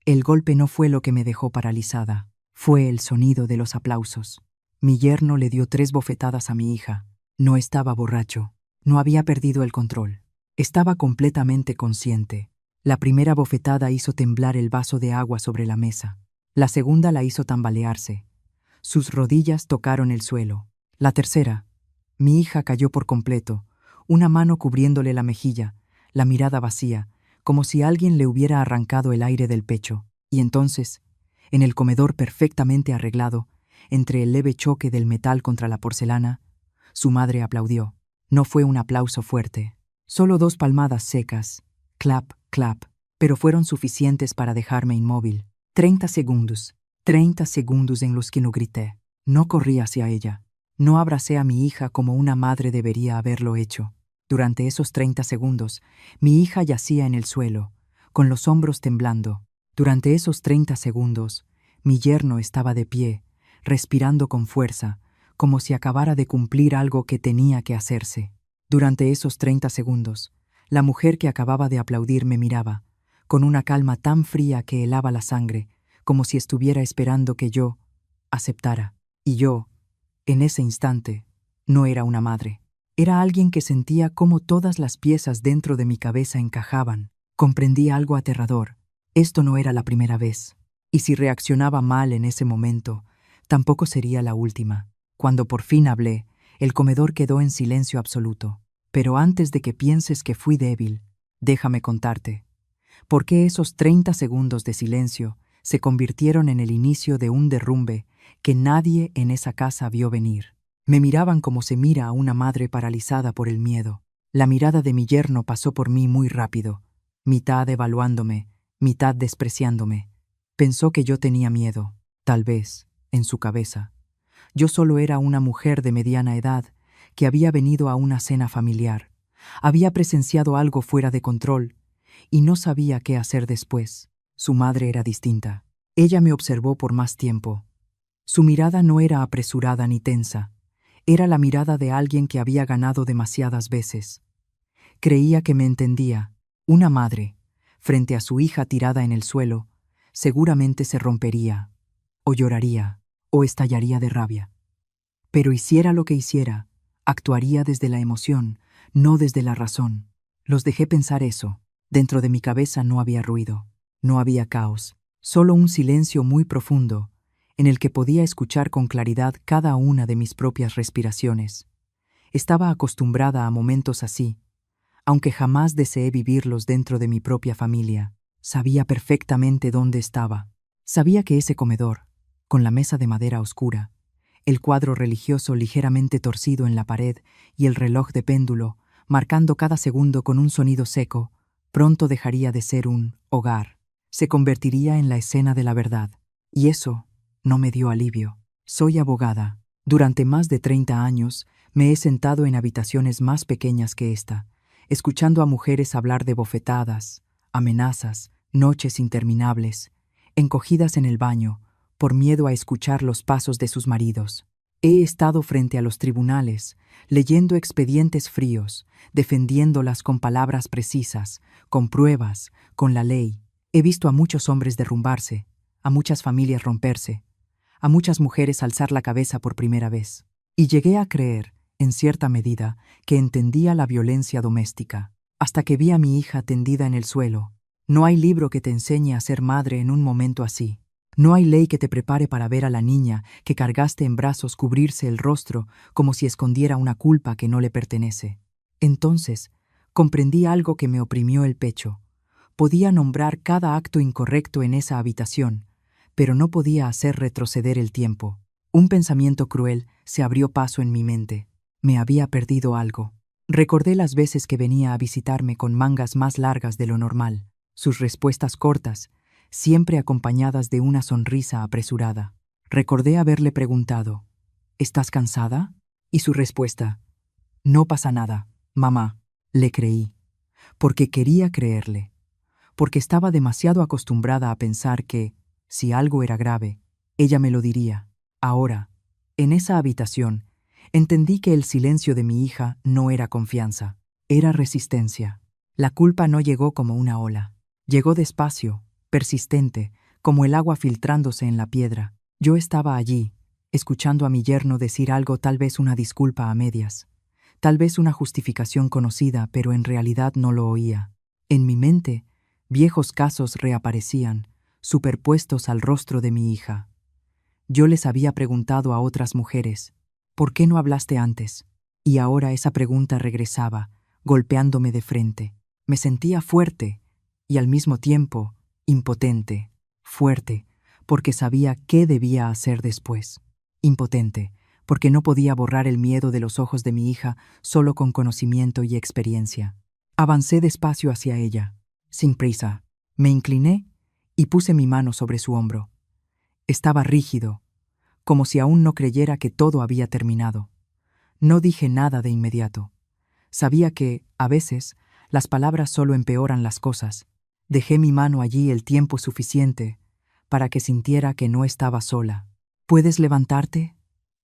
El golpe no fue lo que me dejó paralizada, fue el sonido de los aplausos. Mi yerno le dio 3 bofetadas a mi hija. No estaba borracho, no había perdido el control. Estaba completamente consciente. La primera bofetada hizo temblar el vaso de agua sobre la mesa. La segunda la hizo tambalearse. Sus rodillas tocaron el suelo. La tercera, mi hija cayó por completo, una mano cubriéndole la mejilla, la mirada vacía, como si alguien le hubiera arrancado el aire del pecho. Y entonces, en el comedor perfectamente arreglado, entre el leve choque del metal contra la porcelana, su madre aplaudió. No fue un aplauso fuerte, solo 2 palmadas secas, clap, clap, pero fueron suficientes para dejarme inmóvil. 30 segundos en los que no grité. No corrí hacia ella. No abracé a mi hija como una madre debería haberlo hecho. Durante esos 30 segundos, mi hija yacía en el suelo, con los hombros temblando. Durante esos 30 segundos, mi yerno estaba de pie, respirando con fuerza, como si acabara de cumplir algo que tenía que hacerse. Durante esos 30 segundos, la mujer que acababa de aplaudir me miraba, con una calma tan fría que helaba la sangre, como si estuviera esperando que yo aceptara. Y yo, en ese instante, no era una madre. Era alguien que sentía cómo todas las piezas dentro de mi cabeza encajaban. Comprendí algo aterrador. Esto no era la primera vez. Y si reaccionaba mal en ese momento, tampoco sería la última. Cuando por fin hablé, el comedor quedó en silencio absoluto. Pero antes de que pienses que fui débil, déjame contarte. ¿Por qué esos 30 segundos de silencio se convirtieron en el inicio de un derrumbe que nadie en esa casa vio venir? Me miraban como se mira a una madre paralizada por el miedo. La mirada de mi yerno pasó por mí muy rápido, mitad evaluándome, mitad despreciándome. Pensó que yo tenía miedo, tal vez, en su cabeza. Yo solo era una mujer de mediana edad que había venido a una cena familiar. Había presenciado algo fuera de control y no sabía qué hacer después. Su madre era distinta. Ella me observó por más tiempo. Su mirada no era apresurada ni tensa. Era la mirada de alguien que había ganado demasiadas veces. Creía que me entendía. Una madre, frente a su hija tirada en el suelo, seguramente se rompería, o lloraría, o estallaría de rabia. Pero hiciera lo que hiciera, actuaría desde la emoción, no desde la razón. Los dejé pensar eso. Dentro de mi cabeza no había ruido, no había caos, solo un silencio muy profundo, en el que podía escuchar con claridad cada una de mis propias respiraciones. Estaba acostumbrada a momentos así, aunque jamás deseé vivirlos dentro de mi propia familia. Sabía perfectamente dónde estaba. Sabía que ese comedor, con la mesa de madera oscura, el cuadro religioso ligeramente torcido en la pared y el reloj de péndulo, marcando cada segundo con un sonido seco, pronto dejaría de ser un hogar. Se convertiría en la escena de la verdad. Y eso no me dio alivio. Soy abogada. Durante más de 30 años me he sentado en habitaciones más pequeñas que esta, escuchando a mujeres hablar de bofetadas, amenazas, noches interminables, encogidas en el baño, por miedo a escuchar los pasos de sus maridos. He estado frente a los tribunales, leyendo expedientes fríos, defendiéndolas con palabras precisas, con pruebas, con la ley. He visto a muchos hombres derrumbarse, a muchas familias romperse, a muchas mujeres alzar la cabeza por primera vez. Y llegué a creer, en cierta medida, que entendía la violencia doméstica, hasta que vi a mi hija tendida en el suelo. No hay libro que te enseñe a ser madre en un momento así. No hay ley que te prepare para ver a la niña que cargaste en brazos cubrirse el rostro como si escondiera una culpa que no le pertenece. Entonces, comprendí algo que me oprimió el pecho. Podía nombrar cada acto incorrecto en esa habitación, pero no podía hacer retroceder el tiempo. Un pensamiento cruel se abrió paso en mi mente. Me había perdido algo. Recordé las veces que venía a visitarme con mangas más largas de lo normal, sus respuestas cortas, siempre acompañadas de una sonrisa apresurada. Recordé haberle preguntado, ¿estás cansada? Y su respuesta, no pasa nada, mamá. Le creí, porque quería creerle, porque estaba demasiado acostumbrada a pensar que, si algo era grave, ella me lo diría. Ahora, en esa habitación, entendí que el silencio de mi hija no era confianza, era resistencia. La culpa no llegó como una ola. Llegó despacio, persistente, como el agua filtrándose en la piedra. Yo estaba allí, escuchando a mi yerno decir algo, tal vez una disculpa a medias, tal vez una justificación conocida, pero en realidad no lo oía. En mi mente, viejos casos reaparecían, superpuestos al rostro de mi hija. Yo les había preguntado a otras mujeres, ¿por qué no hablaste antes? Y ahora esa pregunta regresaba, golpeándome de frente. Me sentía fuerte y al mismo tiempo impotente. Fuerte, porque sabía qué debía hacer después. Impotente, porque no podía borrar el miedo de los ojos de mi hija solo con conocimiento y experiencia. Avancé despacio hacia ella, sin prisa. Me incliné y puse mi mano sobre su hombro. Estaba rígido, como si aún no creyera que todo había terminado. No dije nada de inmediato. Sabía que, a veces, las palabras solo empeoran las cosas. Dejé mi mano allí el tiempo suficiente para que sintiera que no estaba sola. ¿Puedes levantarte?,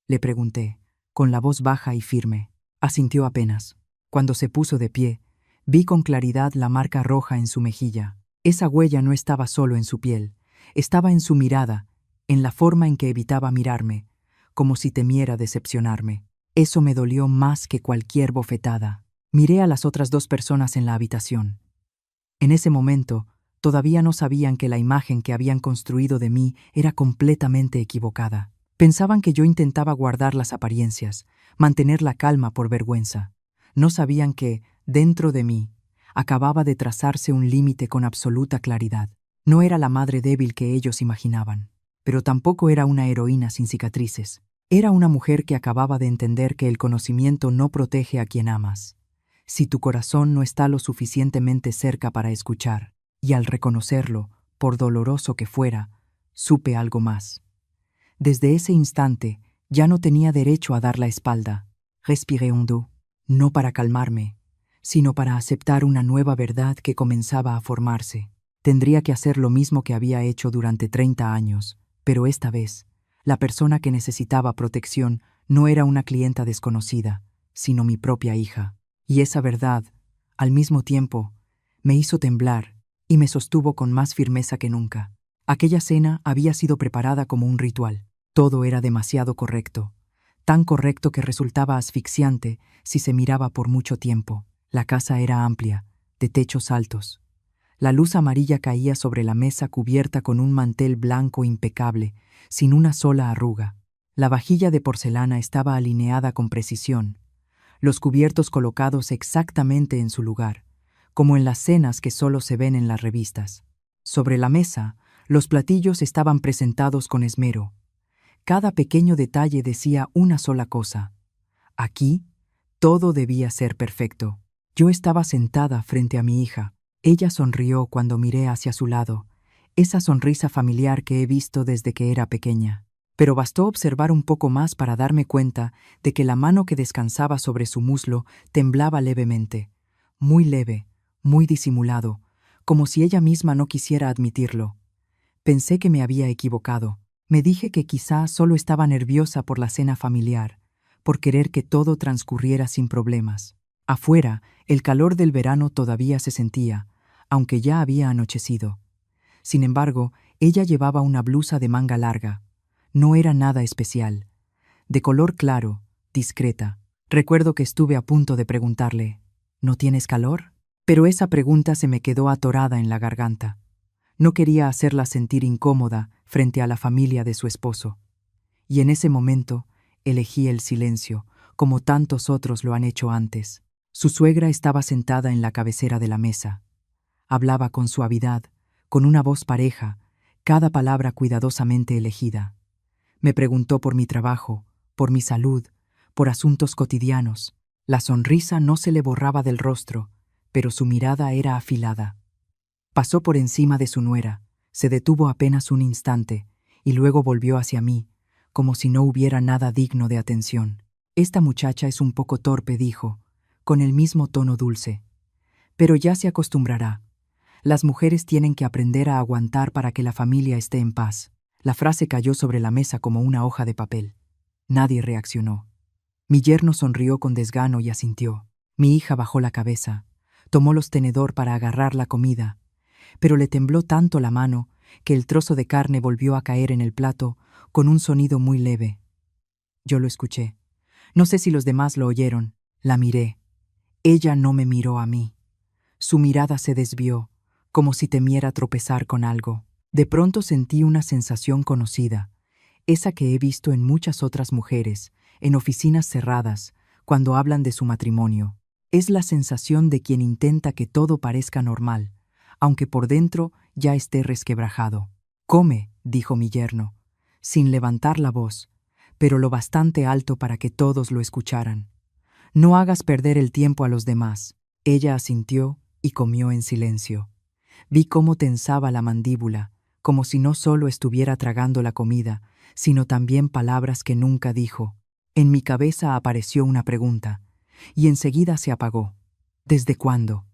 le pregunté, con la voz baja y firme. Asintió apenas. Cuando se puso de pie, vi con claridad la marca roja en su mejilla. Esa huella no estaba solo en su piel, estaba en su mirada, en la forma en que evitaba mirarme, como si temiera decepcionarme. Eso me dolió más que cualquier bofetada. Miré a las otras dos personas en la habitación. En ese momento, todavía no sabían que la imagen que habían construido de mí era completamente equivocada. Pensaban que yo intentaba guardar las apariencias, mantener la calma por vergüenza. No sabían que, dentro de mí, acababa de trazarse un límite con absoluta claridad. No era la madre débil que ellos imaginaban, pero tampoco era una heroína sin cicatrices. Era una mujer que acababa de entender que el conocimiento no protege a quien amas, si tu corazón no está lo suficientemente cerca para escuchar. Y al reconocerlo, por doloroso que fuera, supe algo más. Desde ese instante, ya no tenía derecho a dar la espalda. Respiré hondo, no para calmarme, sino para aceptar una nueva verdad que comenzaba a formarse. Tendría que hacer lo mismo que había hecho durante 30 años, pero esta vez, la persona que necesitaba protección no era una clienta desconocida, sino mi propia hija. Y esa verdad, al mismo tiempo, me hizo temblar y me sostuvo con más firmeza que nunca. Aquella cena había sido preparada como un ritual. Todo era demasiado correcto, tan correcto que resultaba asfixiante si se miraba por mucho tiempo. La casa era amplia, de techos altos. La luz amarilla caía sobre la mesa cubierta con un mantel blanco impecable, sin una sola arruga. La vajilla de porcelana estaba alineada con precisión, los cubiertos colocados exactamente en su lugar, como en las cenas que solo se ven en las revistas. Sobre la mesa, los platillos estaban presentados con esmero. Cada pequeño detalle decía una sola cosa. Aquí, todo debía ser perfecto. Yo estaba sentada frente a mi hija. Ella sonrió cuando miré hacia su lado, esa sonrisa familiar que he visto desde que era pequeña. Pero bastó observar un poco más para darme cuenta de que la mano que descansaba sobre su muslo temblaba levemente, muy leve, muy disimulado, como si ella misma no quisiera admitirlo. Pensé que me había equivocado. Me dije que quizá solo estaba nerviosa por la cena familiar, por querer que todo transcurriera sin problemas. Afuera, el calor del verano todavía se sentía, aunque ya había anochecido. Sin embargo, ella llevaba una blusa de manga larga. No era nada especial. De color claro, discreta. Recuerdo que estuve a punto de preguntarle, ¿no tienes calor? Pero esa pregunta se me quedó atorada en la garganta. No quería hacerla sentir incómoda frente a la familia de su esposo. Y en ese momento elegí el silencio, como tantos otros lo han hecho antes. Su suegra estaba sentada en la cabecera de la mesa. Hablaba con suavidad, con una voz pareja, cada palabra cuidadosamente elegida. Me preguntó por mi trabajo, por mi salud, por asuntos cotidianos. La sonrisa no se le borraba del rostro, pero su mirada era afilada. Pasó por encima de su nuera, se detuvo apenas un instante, y luego volvió hacia mí, como si no hubiera nada digno de atención. Esta muchacha es un poco torpe, dijo, con el mismo tono dulce. Pero ya se acostumbrará. Las mujeres tienen que aprender a aguantar para que la familia esté en paz. La frase cayó sobre la mesa como una hoja de papel. Nadie reaccionó. Mi yerno sonrió con desgano y asintió. Mi hija bajó la cabeza, tomó los tenedor para agarrar la comida, pero le tembló tanto la mano que el trozo de carne volvió a caer en el plato con un sonido muy leve. Yo lo escuché. No sé si los demás lo oyeron. La miré. Ella no me miró a mí. Su mirada se desvió, como si temiera tropezar con algo. De pronto sentí una sensación conocida, esa que he visto en muchas otras mujeres, en oficinas cerradas, cuando hablan de su matrimonio. Es la sensación de quien intenta que todo parezca normal, aunque por dentro ya esté resquebrajado. «Come», dijo mi yerno, sin levantar la voz, pero lo bastante alto para que todos lo escucharan. «No hagas perder el tiempo a los demás». Ella asintió y comió en silencio. Vi cómo tensaba la mandíbula, como si no solo estuviera tragando la comida, sino también palabras que nunca dijo. En mi cabeza apareció una pregunta, y enseguida se apagó. ¿Desde cuándo?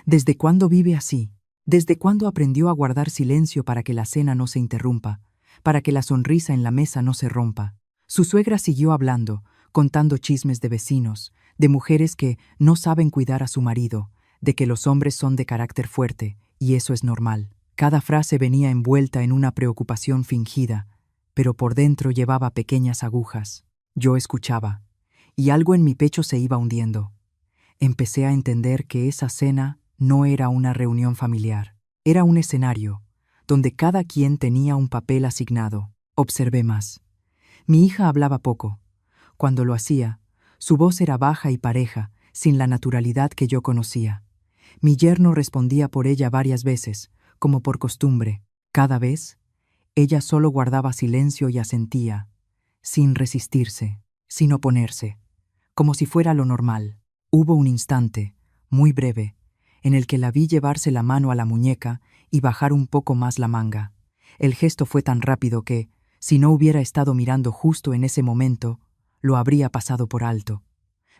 ¿Desde cuándo vive así? ¿Desde cuándo aprendió a guardar silencio para que la cena no se interrumpa, para que la sonrisa en la mesa no se rompa? Su suegra siguió hablando, contando chismes de vecinos, de mujeres que no saben cuidar a su marido, de que los hombres son de carácter fuerte, y eso es normal. Cada frase venía envuelta en una preocupación fingida, pero por dentro llevaba pequeñas agujas. Yo escuchaba, y algo en mi pecho se iba hundiendo. Empecé a entender que esa cena no era una reunión familiar, era un escenario, donde cada quien tenía un papel asignado. Observé más. Mi hija hablaba poco. Cuando lo hacía, su voz era baja y pareja, sin la naturalidad que yo conocía. Mi yerno respondía por ella varias veces, como por costumbre. Cada vez, ella solo guardaba silencio y asentía, sin resistirse, sin oponerse, como si fuera lo normal. Hubo un instante, muy breve, en el que la vi llevarse la mano a la muñeca y bajar un poco más la manga. El gesto fue tan rápido que, si no hubiera estado mirando justo en ese momento, lo habría pasado por alto.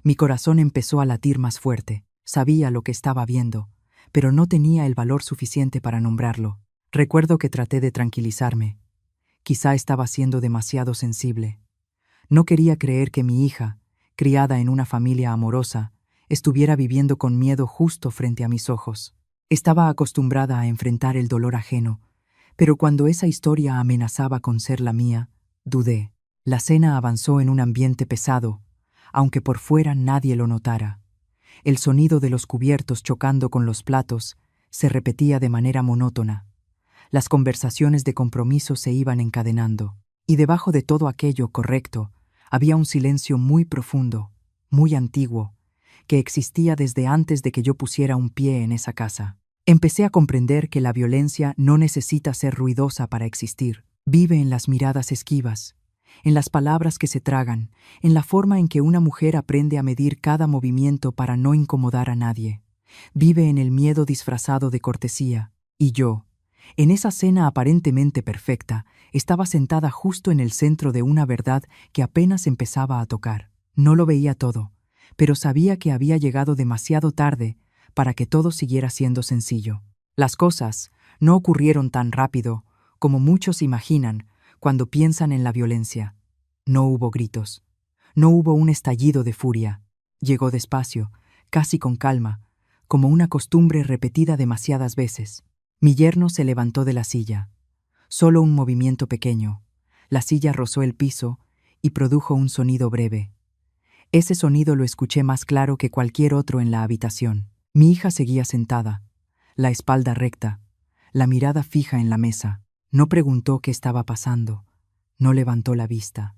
Mi corazón empezó a latir más fuerte. Sabía lo que estaba viendo, pero no tenía el valor suficiente para nombrarlo. Recuerdo que traté de tranquilizarme. Quizá estaba siendo demasiado sensible. No quería creer que mi hija, criada en una familia amorosa, estuviera viviendo con miedo justo frente a mis ojos. Estaba acostumbrada a enfrentar el dolor ajeno, pero cuando esa historia amenazaba con ser la mía, dudé. La cena avanzó en un ambiente pesado, aunque por fuera nadie lo notara. El sonido de los cubiertos chocando con los platos se repetía de manera monótona. Las conversaciones de compromiso se iban encadenando, y debajo de todo aquello correcto había un silencio muy profundo, muy antiguo, que existía desde antes de que yo pusiera un pie en esa casa. Empecé a comprender que la violencia no necesita ser ruidosa para existir. Vive en las miradas esquivas, en las palabras que se tragan, en la forma en que una mujer aprende a medir cada movimiento para no incomodar a nadie. Vive en el miedo disfrazado de cortesía. Y yo, en esa cena aparentemente perfecta, estaba sentada justo en el centro de una verdad que apenas empezaba a tocar. No lo veía todo, pero sabía que había llegado demasiado tarde para que todo siguiera siendo sencillo. Las cosas no ocurrieron tan rápido como muchos imaginan cuando piensan en la violencia. No hubo gritos. No hubo un estallido de furia. Llegó despacio, casi con calma, como una costumbre repetida demasiadas veces. Mi yerno se levantó de la silla. Solo un movimiento pequeño. La silla rozó el piso y produjo un sonido breve. Ese sonido lo escuché más claro que cualquier otro en la habitación. Mi hija seguía sentada, la espalda recta, la mirada fija en la mesa. No preguntó qué estaba pasando. No levantó la vista.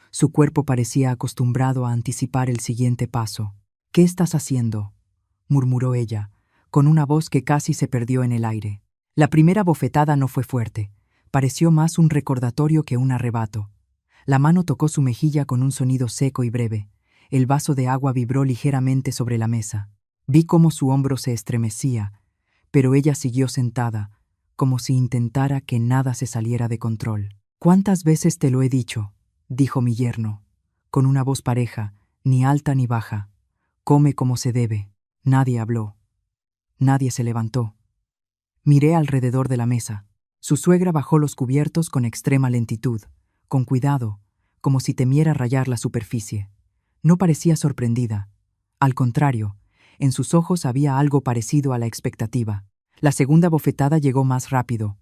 Su cuerpo parecía acostumbrado a anticipar el siguiente paso. «¿Qué estás haciendo?», murmuró ella, con una voz que casi se perdió en el aire. La primera bofetada no fue fuerte. Pareció más un recordatorio que un arrebato. La mano tocó su mejilla con un sonido seco y breve. El vaso de agua vibró ligeramente sobre la mesa. Vi cómo su hombro se estremecía, pero ella siguió sentada, como si intentara que nada se saliera de control. «¿Cuántas veces te lo he dicho?», dijo mi yerno, con una voz pareja, ni alta ni baja. «Come como se debe». Nadie habló. Nadie se levantó. Miré alrededor de la mesa. Su suegra bajó los cubiertos con extrema lentitud, con cuidado, como si temiera rayar la superficie. No parecía sorprendida. Al contrario, en sus ojos había algo parecido a la expectativa. La segunda bofetada llegó más rápido.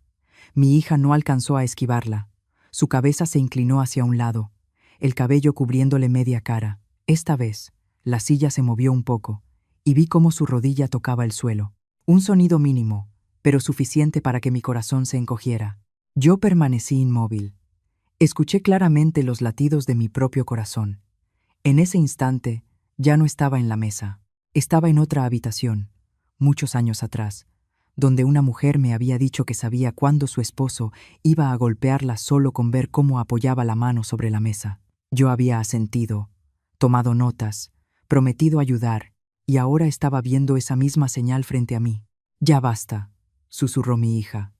Mi hija no alcanzó a esquivarla. Su cabeza se inclinó hacia un lado, el cabello cubriéndole media cara. Esta vez, la silla se movió un poco, y vi cómo su rodilla tocaba el suelo. Un sonido mínimo, pero suficiente para que mi corazón se encogiera. Yo permanecí inmóvil. Escuché claramente los latidos de mi propio corazón. En ese instante, ya no estaba en la mesa. Estaba en otra habitación, muchos años atrás, donde una mujer me había dicho que sabía cuándo su esposo iba a golpearla solo con ver cómo apoyaba la mano sobre la mesa. Yo había asentido, tomado notas, prometido ayudar, y ahora estaba viendo esa misma señal frente a mí. «Ya basta», susurró mi hija.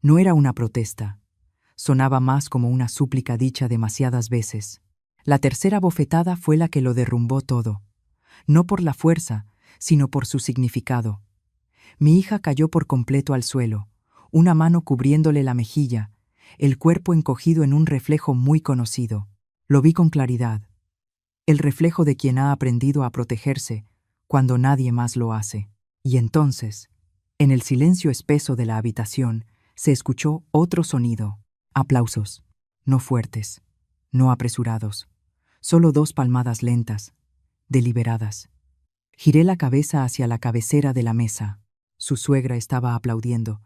No era una protesta. Sonaba más como una súplica dicha demasiadas veces. La tercera bofetada fue la que lo derrumbó todo. No por la fuerza, sino por su significado. Mi hija cayó por completo al suelo, una mano cubriéndole la mejilla, el cuerpo encogido en un reflejo muy conocido. Lo vi con claridad. El reflejo de quien ha aprendido a protegerse cuando nadie más lo hace. Y entonces, en el silencio espeso de la habitación, se escuchó otro sonido. Aplausos. No fuertes, no apresurados. Solo 2 palmadas lentas, deliberadas. Giré la cabeza hacia la cabecera de la mesa. Su suegra estaba aplaudiendo,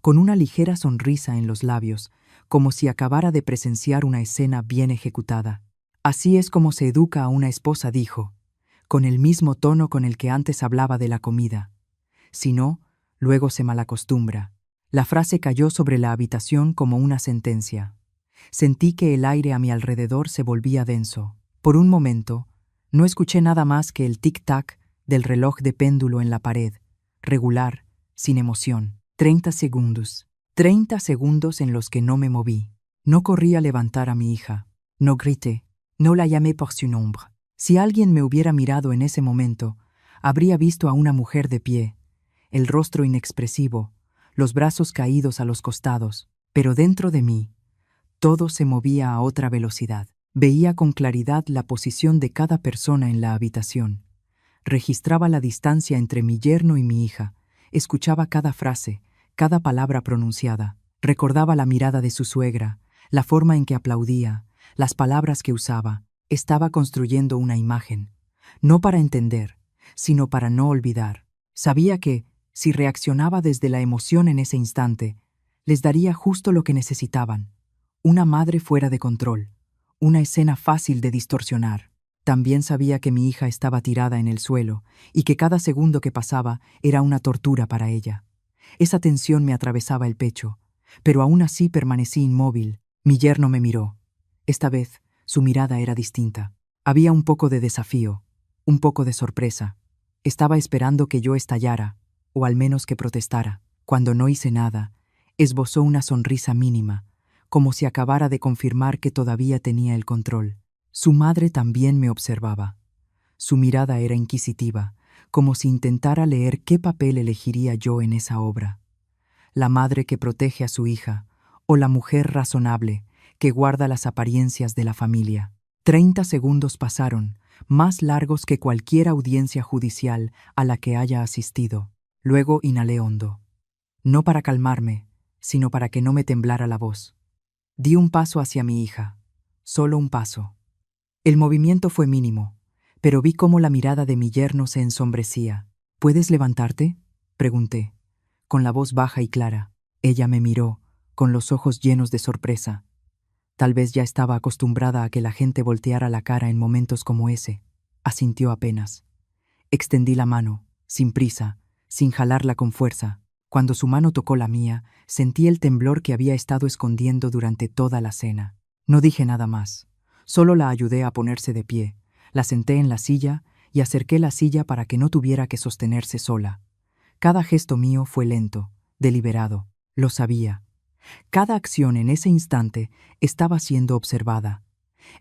con una ligera sonrisa en los labios, como si acabara de presenciar una escena bien ejecutada. «Así es como se educa a una esposa», dijo, con el mismo tono con el que antes hablaba de la comida. Si no, luego se malacostumbra. La frase cayó sobre la habitación como una sentencia. Sentí que el aire a mi alrededor se volvía denso. Por un momento, no escuché nada más que el tic-tac del reloj de péndulo en la pared, regular, sin emoción. 30 segundos. 30 segundos en los que no me moví. No corrí a levantar a mi hija. No grité. No la llamé por su nombre. Si alguien me hubiera mirado en ese momento, habría visto a una mujer de pie, el rostro inexpresivo, los brazos caídos a los costados, pero dentro de mí, todo se movía a otra velocidad. Veía con claridad la posición de cada persona en la habitación. Registraba la distancia entre mi yerno y mi hija. Escuchaba cada frase, cada palabra pronunciada. Recordaba la mirada de su suegra, la forma en que aplaudía, las palabras que usaba. Estaba construyendo una imagen, no para entender, sino para no olvidar. Sabía que, si reaccionaba desde la emoción en ese instante, les daría justo lo que necesitaban. Una madre fuera de control, una escena fácil de distorsionar. También sabía que mi hija estaba tirada en el suelo y que cada segundo que pasaba era una tortura para ella. Esa tensión me atravesaba el pecho, pero aún así permanecí inmóvil. Mi yerno me miró. Esta vez, su mirada era distinta. Había un poco de desafío, un poco de sorpresa. Estaba esperando que yo estallara, o al menos que protestara. Cuando no hice nada, esbozó una sonrisa mínima, como si acabara de confirmar que todavía tenía el control. Su madre también me observaba. Su mirada era inquisitiva, como si intentara leer qué papel elegiría yo en esa obra. La madre que protege a su hija, o la mujer razonable que guarda las apariencias de la familia. 30 segundos pasaron, más largos que cualquier audiencia judicial a la que haya asistido. Luego inhalé hondo. No para calmarme, sino para que no me temblara la voz. Di un paso hacia mi hija, solo un paso. El movimiento fue mínimo, pero vi cómo la mirada de mi yerno se ensombrecía. «¿Puedes levantarte?», pregunté, con la voz baja y clara. Ella me miró, con los ojos llenos de sorpresa. Tal vez ya estaba acostumbrada a que la gente volteara la cara en momentos como ese. Asintió apenas. Extendí la mano, sin prisa, sin jalarla con fuerza. Cuando su mano tocó la mía, sentí el temblor que había estado escondiendo durante toda la cena. No dije nada más. Solo la ayudé a ponerse de pie. La senté en la silla y acerqué la silla para que no tuviera que sostenerse sola. Cada gesto mío fue lento, deliberado. Lo sabía. Cada acción en ese instante estaba siendo observada.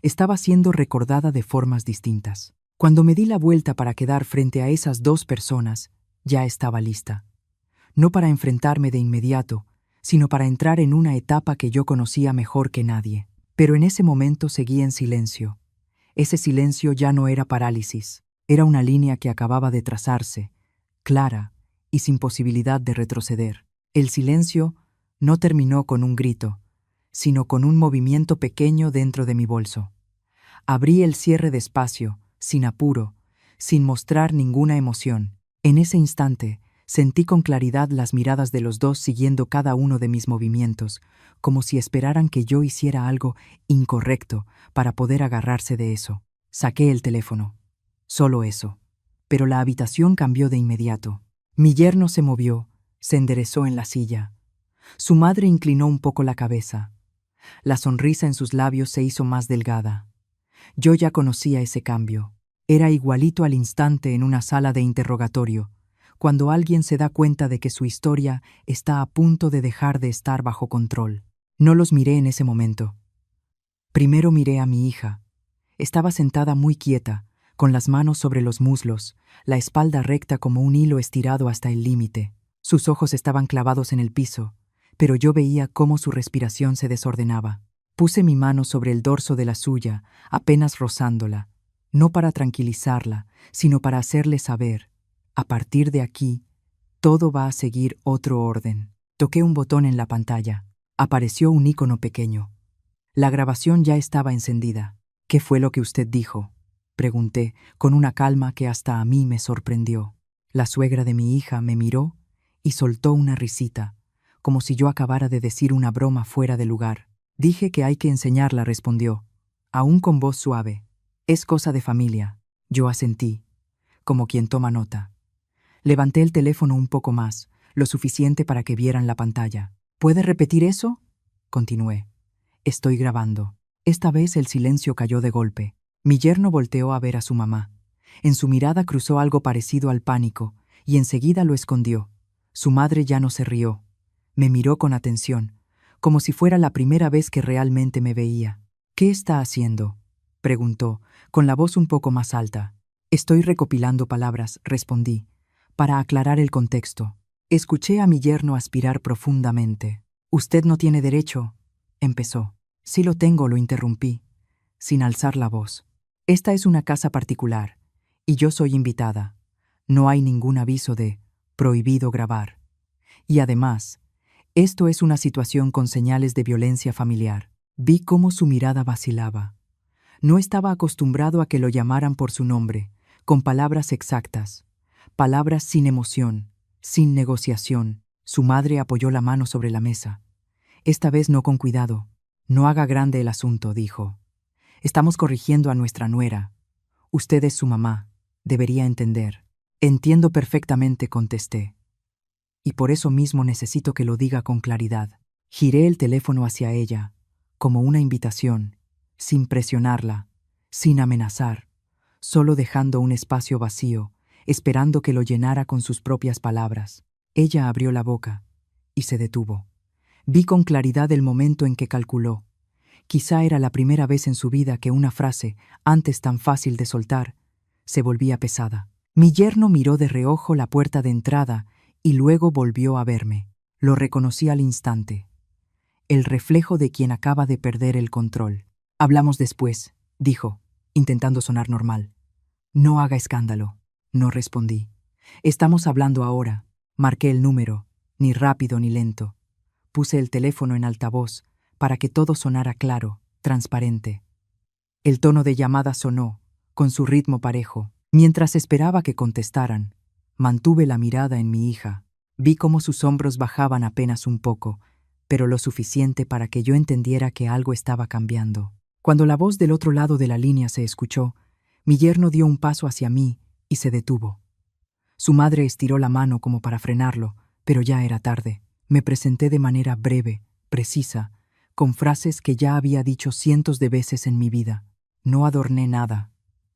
Estaba siendo recordada de formas distintas. Cuando me di la vuelta para quedar frente a esas 2 personas, ya estaba lista. No para enfrentarme de inmediato, sino para entrar en una etapa que yo conocía mejor que nadie. Pero en ese momento seguí en silencio. Ese silencio ya no era parálisis, era una línea que acababa de trazarse, clara, y sin posibilidad de retroceder. El silencio no terminó con un grito, sino con un movimiento pequeño dentro de mi bolso. Abrí el cierre despacio, sin apuro, sin mostrar ninguna emoción. En ese instante, sentí con claridad las miradas de los dos siguiendo cada uno de mis movimientos, como si esperaran que yo hiciera algo incorrecto para poder agarrarse de eso. Saqué el teléfono. Solo eso. Pero la habitación cambió de inmediato. Mi yerno se movió, se enderezó en la silla. Su madre inclinó un poco la cabeza. La sonrisa en sus labios se hizo más delgada. Yo ya conocía ese cambio. Era igualito al instante en una sala de interrogatorio, cuando alguien se da cuenta de que su historia está a punto de dejar de estar bajo control. No los miré en ese momento. Primero miré a mi hija. Estaba sentada muy quieta, con las manos sobre los muslos, la espalda recta como un hilo estirado hasta el límite. Sus ojos estaban clavados en el piso, pero yo veía cómo su respiración se desordenaba. Puse mi mano sobre el dorso de la suya, apenas rozándola, no para tranquilizarla, sino para hacerle saber, a partir de aquí, todo va a seguir otro orden. Toqué un botón en la pantalla. Apareció un icono pequeño. La grabación ya estaba encendida. ¿Qué fue lo que usted dijo?, pregunté, con una calma que hasta a mí me sorprendió. La suegra de mi hija me miró y soltó una risita, como si yo acabara de decir una broma fuera de lugar. Dije que hay que enseñarla, respondió, aún con voz suave. Es cosa de familia. Yo asentí, como quien toma nota. Levanté el teléfono un poco más, lo suficiente para que vieran la pantalla. ¿Puede repetir eso?, continué. Estoy grabando. Esta vez el silencio cayó de golpe. Mi yerno volteó a ver a su mamá. En su mirada cruzó algo parecido al pánico, y enseguida lo escondió. Su madre ya no se rió. Me miró con atención, como si fuera la primera vez que realmente me veía. ¿Qué está haciendo?, preguntó, con la voz un poco más alta. Estoy recopilando palabras, respondí, para aclarar el contexto. Escuché a mi yerno aspirar profundamente. Usted no tiene derecho, empezó. Sí lo tengo, lo interrumpí, sin alzar la voz. Esta es una casa particular, y yo soy invitada. No hay ningún aviso de prohibido grabar. Y además, esto es una situación con señales de violencia familiar. Vi cómo su mirada vacilaba. No estaba acostumbrado a que lo llamaran por su nombre, con palabras exactas, palabras sin emoción, sin negociación. Su madre apoyó la mano sobre la mesa. Esta vez no con cuidado. No haga grande el asunto, dijo. Estamos corrigiendo a nuestra nuera. Usted es su mamá. Debería entender. Entiendo perfectamente, contesté. Y por eso mismo necesito que lo diga con claridad. Giré el teléfono hacia ella, como una invitación, sin presionarla, sin amenazar, solo dejando un espacio vacío, esperando que lo llenara con sus propias palabras. Ella abrió la boca y se detuvo. Vi con claridad el momento en que calculó. Quizá era la primera vez en su vida que una frase, antes tan fácil de soltar, se volvía pesada. Mi yerno miró de reojo la puerta de entrada y luego volvió a verme. Lo reconocí al instante. El reflejo de quien acaba de perder el control. Hablamos después, dijo, intentando sonar normal. No haga escándalo. No respondí. Estamos hablando ahora. Marqué el número, ni rápido ni lento. Puse el teléfono en altavoz para que todo sonara claro, transparente. El tono de llamada sonó, con su ritmo parejo. Mientras esperaba que contestaran, mantuve la mirada en mi hija. Vi cómo sus hombros bajaban apenas un poco, pero lo suficiente para que yo entendiera que algo estaba cambiando. Cuando la voz del otro lado de la línea se escuchó, mi yerno dio un paso hacia mí y se detuvo. Su madre estiró la mano como para frenarlo, pero ya era tarde. Me presenté de manera breve, precisa, con frases que ya había dicho cientos de veces en mi vida. No adorné nada.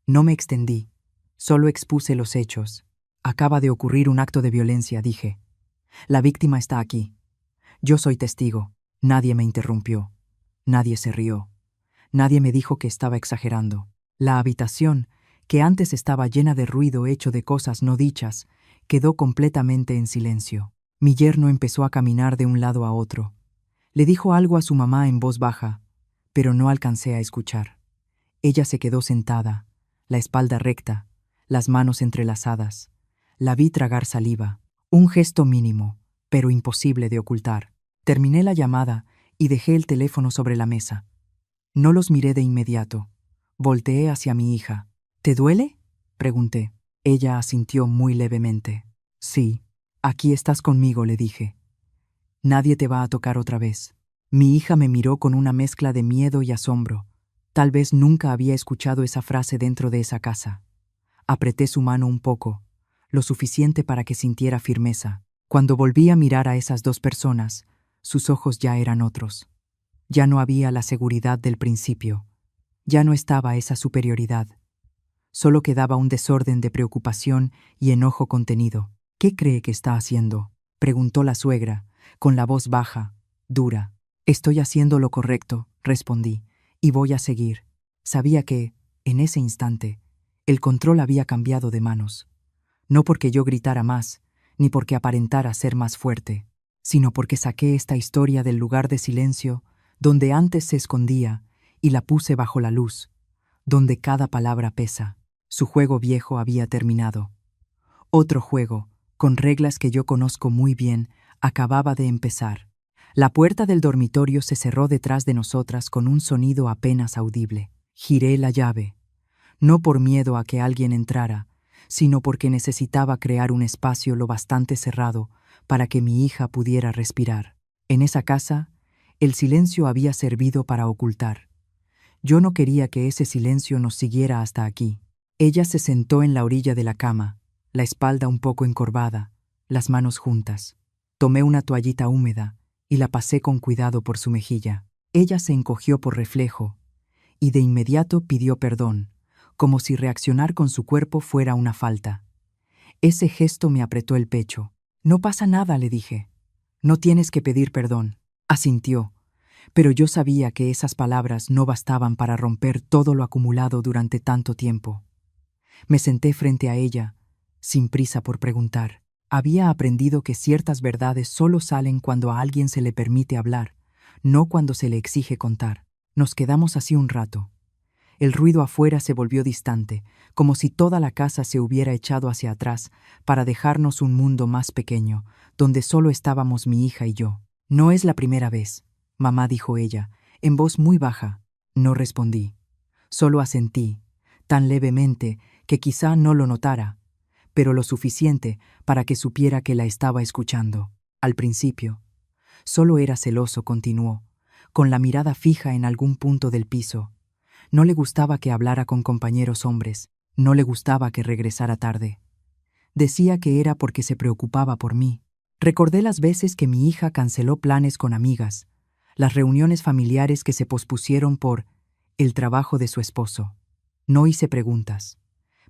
No me extendí. Solo expuse los hechos. Acaba de ocurrir un acto de violencia, dije. La víctima está aquí. Yo soy testigo. Nadie me interrumpió. Nadie se rió. Nadie me dijo que estaba exagerando. La habitación, que antes estaba llena de ruido hecho de cosas no dichas, quedó completamente en silencio. Mi yerno empezó a caminar de un lado a otro. Le dijo algo a su mamá en voz baja, pero no alcancé a escuchar. Ella se quedó sentada, la espalda recta, las manos entrelazadas. La vi tragar saliva. Un gesto mínimo, pero imposible de ocultar. Terminé la llamada y dejé el teléfono sobre la mesa. No los miré de inmediato. Volteé hacia mi hija. ¿Te duele?, pregunté. Ella asintió muy levemente. Sí, aquí estás conmigo, le dije. Nadie te va a tocar otra vez. Mi hija me miró con una mezcla de miedo y asombro. Tal vez nunca había escuchado esa frase dentro de esa casa. Apreté su mano un poco, lo suficiente para que sintiera firmeza. Cuando volví a mirar a esas dos personas, sus ojos ya eran otros. Ya no había la seguridad del principio. Ya no estaba esa superioridad. Solo quedaba un desorden de preocupación y enojo contenido. ¿Qué cree que está haciendo?, preguntó la suegra, con la voz baja, dura. Estoy haciendo lo correcto, respondí, y voy a seguir. Sabía que, en ese instante, el control había cambiado de manos. No porque yo gritara más, ni porque aparentara ser más fuerte, sino porque saqué esta historia del lugar de silencio donde antes se escondía y la puse bajo la luz, donde cada palabra pesa. Su juego viejo había terminado. Otro juego, con reglas que yo conozco muy bien, acababa de empezar. La puerta del dormitorio se cerró detrás de nosotras con un sonido apenas audible. Giré la llave, no por miedo a que alguien entrara, sino porque necesitaba crear un espacio lo bastante cerrado para que mi hija pudiera respirar. En esa casa, el silencio había servido para ocultar. Yo no quería que ese silencio nos siguiera hasta aquí. Ella se sentó en la orilla de la cama, la espalda un poco encorvada, las manos juntas. Tomé una toallita húmeda y la pasé con cuidado por su mejilla. Ella se encogió por reflejo y de inmediato pidió perdón, como si reaccionar con su cuerpo fuera una falta. Ese gesto me apretó el pecho. No pasa nada, le dije. No tienes que pedir perdón. Asintió, pero yo sabía que esas palabras no bastaban para romper todo lo acumulado durante tanto tiempo. Me senté frente a ella, sin prisa por preguntar. Había aprendido que ciertas verdades solo salen cuando a alguien se le permite hablar, no cuando se le exige contar. Nos quedamos así un rato. El ruido afuera se volvió distante, como si toda la casa se hubiera echado hacia atrás para dejarnos un mundo más pequeño, donde solo estábamos mi hija y yo. No es la primera vez, mamá, dijo ella, en voz muy baja. No respondí. Solo asentí, tan levemente que quizá no lo notara, pero lo suficiente para que supiera que la estaba escuchando. Al principio, solo era celoso, continuó, con la mirada fija en algún punto del piso. No le gustaba que hablara con compañeros hombres, no le gustaba que regresara tarde. Decía que era porque se preocupaba por mí. Recordé las veces que mi hija canceló planes con amigas, las reuniones familiares que se pospusieron por el trabajo de su esposo. No hice preguntas.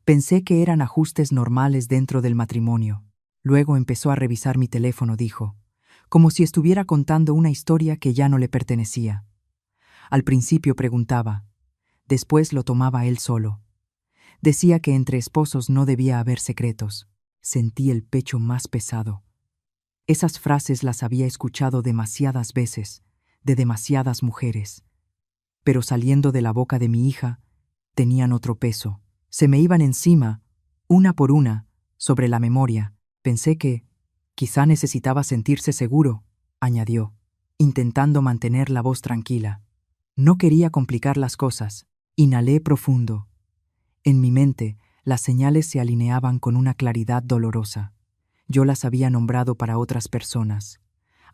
Pensé que eran ajustes normales dentro del matrimonio. Luego empezó a revisar mi teléfono, dijo, como si estuviera contando una historia que ya no le pertenecía. Al principio preguntaba, después lo tomaba él solo. Decía que entre esposos no debía haber secretos. Sentí el pecho más pesado. Esas frases las había escuchado demasiadas veces, de demasiadas mujeres. Pero saliendo de la boca de mi hija, tenían otro peso. Se me iban encima, una por una, sobre la memoria. Pensé que, quizá necesitaba sentirse seguro, añadió, intentando mantener la voz tranquila. No quería complicar las cosas. Inhalé profundo. En mi mente, las señales se alineaban con una claridad dolorosa. Yo las había nombrado para otras personas.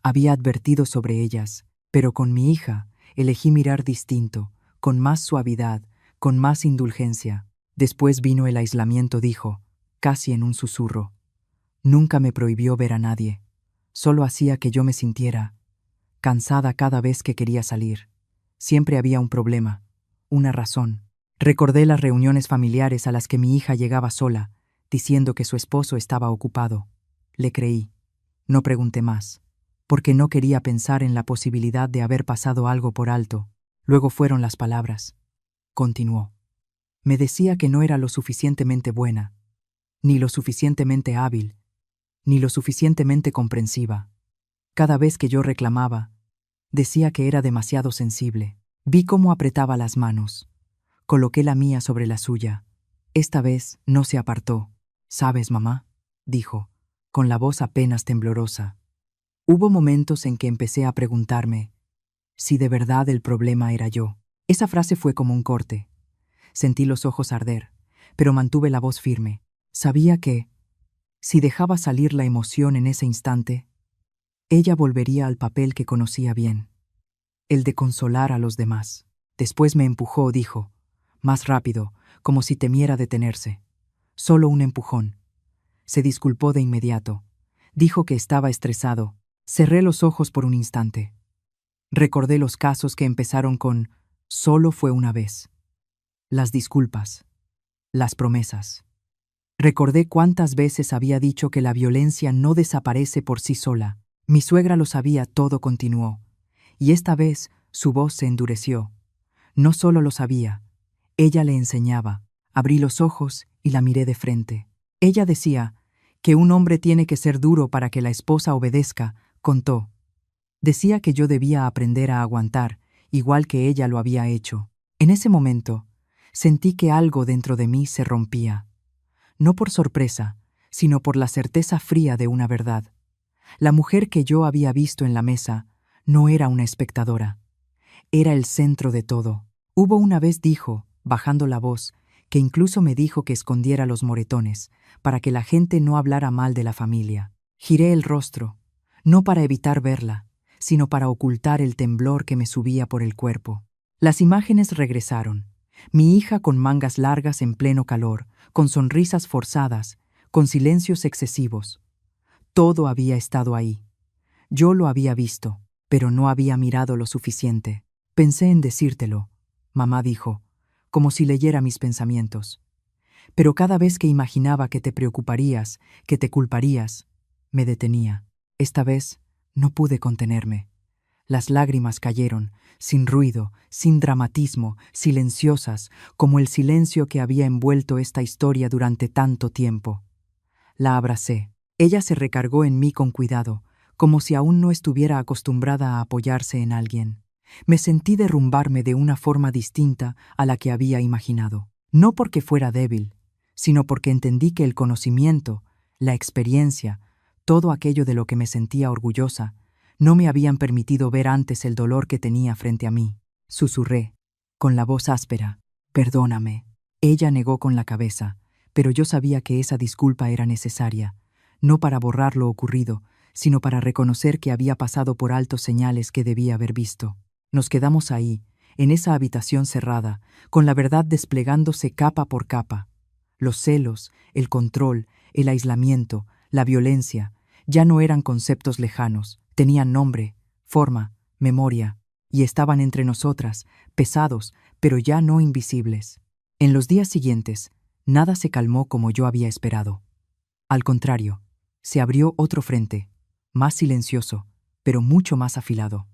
Había advertido sobre ellas, pero con mi hija elegí mirar distinto, con más suavidad, con más indulgencia. Después vino el aislamiento, dijo, casi en un susurro. Nunca me prohibió ver a nadie. Solo hacía que yo me sintiera cansada cada vez que quería salir. Siempre había un problema, una razón. Recordé las reuniones familiares a las que mi hija llegaba sola, diciendo que su esposo estaba ocupado. Le creí. No pregunté más, porque no quería pensar en la posibilidad de haber pasado algo por alto. Luego fueron las palabras. Continuó. Me decía que no era lo suficientemente buena, ni lo suficientemente hábil, ni lo suficientemente comprensiva. Cada vez que yo reclamaba, decía que era demasiado sensible. Vi cómo apretaba las manos. Coloqué la mía sobre la suya. Esta vez no se apartó. ¿Sabes, mamá?, dijo, con la voz apenas temblorosa. Hubo momentos en que empecé a preguntarme si de verdad el problema era yo. Esa frase fue como un corte. Sentí los ojos arder, pero mantuve la voz firme. Sabía que, si dejaba salir la emoción en ese instante, ella volvería al papel que conocía bien, el de consolar a los demás. Después me empujó, dijo, más rápido, como si temiera detenerse. Solo un empujón. Se disculpó de inmediato. Dijo que estaba estresado. Cerré los ojos por un instante. Recordé los casos que empezaron con «solo fue una vez». Las disculpas. Las promesas. Recordé cuántas veces había dicho que la violencia no desaparece por sí sola. Mi suegra lo sabía, todo continuó. Y esta vez su voz se endureció. No solo lo sabía, ella le enseñaba. Abrí los ojos y la miré de frente. Ella decía que un hombre tiene que ser duro para que la esposa obedezca, contó. Decía que yo debía aprender a aguantar, igual que ella lo había hecho. En ese momento, sentí que algo dentro de mí se rompía. No por sorpresa, sino por la certeza fría de una verdad. La mujer que yo había visto en la mesa no era una espectadora. Era el centro de todo. Hubo una vez, dijo, bajando la voz, que incluso me dijo que escondiera los moretones, para que la gente no hablara mal de la familia. Giré el rostro, no para evitar verla, sino para ocultar el temblor que me subía por el cuerpo. Las imágenes regresaron. Mi hija con mangas largas en pleno calor, con sonrisas forzadas, con silencios excesivos. Todo había estado ahí. Yo lo había visto, pero no había mirado lo suficiente. Pensé en decírtelo, mamá dijo, como si leyera mis pensamientos. Pero cada vez que imaginaba que te preocuparías, que te culparías, me detenía. Esta vez no pude contenerme. Las lágrimas cayeron, sin ruido, sin dramatismo, silenciosas, como el silencio que había envuelto esta historia durante tanto tiempo. La abracé. Ella se recargó en mí con cuidado, como si aún no estuviera acostumbrada a apoyarse en alguien. Me sentí derrumbarme de una forma distinta a la que había imaginado. No porque fuera débil, sino porque entendí que el conocimiento, la experiencia, todo aquello de lo que me sentía orgullosa, no me habían permitido ver antes el dolor que tenía frente a mí. Susurré, con la voz áspera, «Perdóname». Ella negó con la cabeza, pero yo sabía que esa disculpa era necesaria, no para borrar lo ocurrido, sino para reconocer que había pasado por alto señales que debía haber visto. Nos quedamos ahí, en esa habitación cerrada, con la verdad desplegándose capa por capa. Los celos, el control, el aislamiento, la violencia, ya no eran conceptos lejanos, tenían nombre, forma, memoria, y estaban entre nosotras, pesados, pero ya no invisibles. En los días siguientes, nada se calmó como yo había esperado. Al contrario, se abrió otro frente, más silencioso, pero mucho más afilado.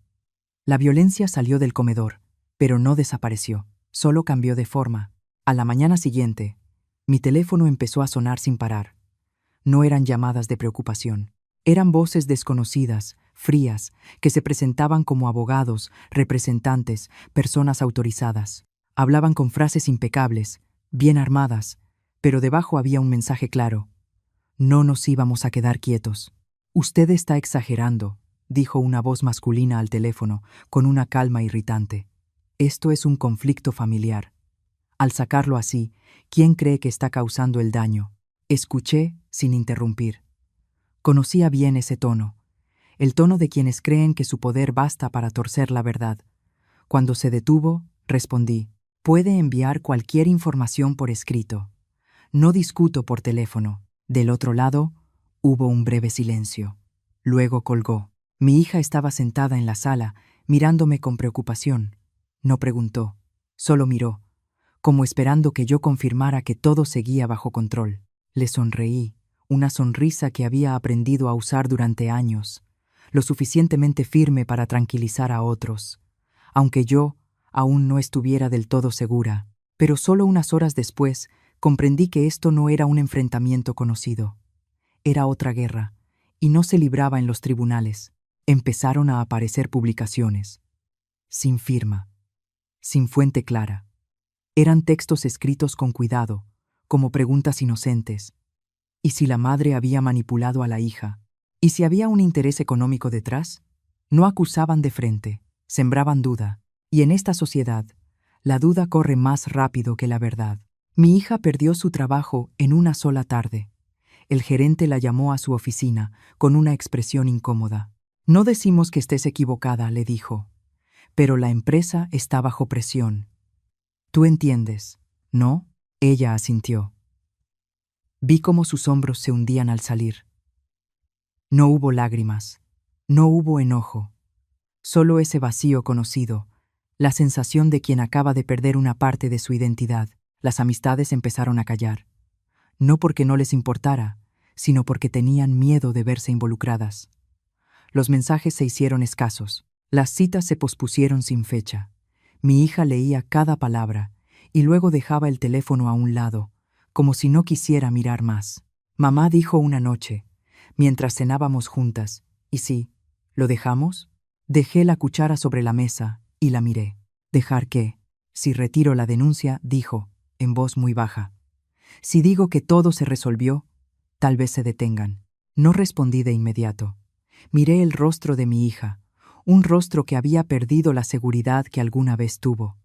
La violencia salió del comedor, pero no desapareció, solo cambió de forma. A la mañana siguiente, mi teléfono empezó a sonar sin parar. No eran llamadas de preocupación, eran voces desconocidas, frías, que se presentaban como abogados, representantes, personas autorizadas. Hablaban con frases impecables, bien armadas, pero debajo había un mensaje claro. No nos íbamos a quedar quietos. Usted está exagerando, dijo una voz masculina al teléfono, con una calma irritante. Esto es un conflicto familiar. Al sacarlo así, ¿quién cree que está causando el daño? Escuché sin interrumpir. Conocía bien ese tono, el tono de quienes creen que su poder basta para torcer la verdad. Cuando se detuvo, respondí, puede enviar cualquier información por escrito. No discuto por teléfono. Del otro lado, hubo un breve silencio. Luego colgó. Mi hija estaba sentada en la sala, mirándome con preocupación. No preguntó, solo miró, como esperando que yo confirmara que todo seguía bajo control. Le sonreí, una sonrisa que había aprendido a usar durante años, lo suficientemente firme para tranquilizar a otros, aunque yo aún no estuviera del todo segura. Pero solo unas horas después comprendí que esto no era un enfrentamiento conocido. Era otra guerra, y no se libraba en los tribunales. Empezaron a aparecer publicaciones, sin firma, sin fuente clara. Eran textos escritos con cuidado, como preguntas inocentes. ¿Y si la madre había manipulado a la hija? ¿Y si había un interés económico detrás? No acusaban de frente, sembraban duda. Y en esta sociedad, la duda corre más rápido que la verdad. Mi hija perdió su trabajo en una sola tarde. El gerente la llamó a su oficina con una expresión incómoda. No decimos que estés equivocada, le dijo, pero la empresa está bajo presión. ¿Tú entiendes? ¿No? Ella asintió. Vi cómo sus hombros se hundían al salir. No hubo lágrimas, no hubo enojo, solo ese vacío conocido, la sensación de quien acaba de perder una parte de su identidad. Las amistades empezaron a callar, no porque no les importara, sino porque tenían miedo de verse involucradas. Los mensajes se hicieron escasos, las citas se pospusieron sin fecha. Mi hija leía cada palabra y luego dejaba el teléfono a un lado, como si no quisiera mirar más. Mamá dijo una noche, mientras cenábamos juntas, ¿y si lo dejamos? Dejé la cuchara sobre la mesa y la miré. ¿Dejar qué? Si retiro la denuncia, dijo, en voz muy baja. Si digo que todo se resolvió, tal vez se detengan. No respondí de inmediato. Miré el rostro de mi hija, un rostro que había perdido la seguridad que alguna vez tuvo.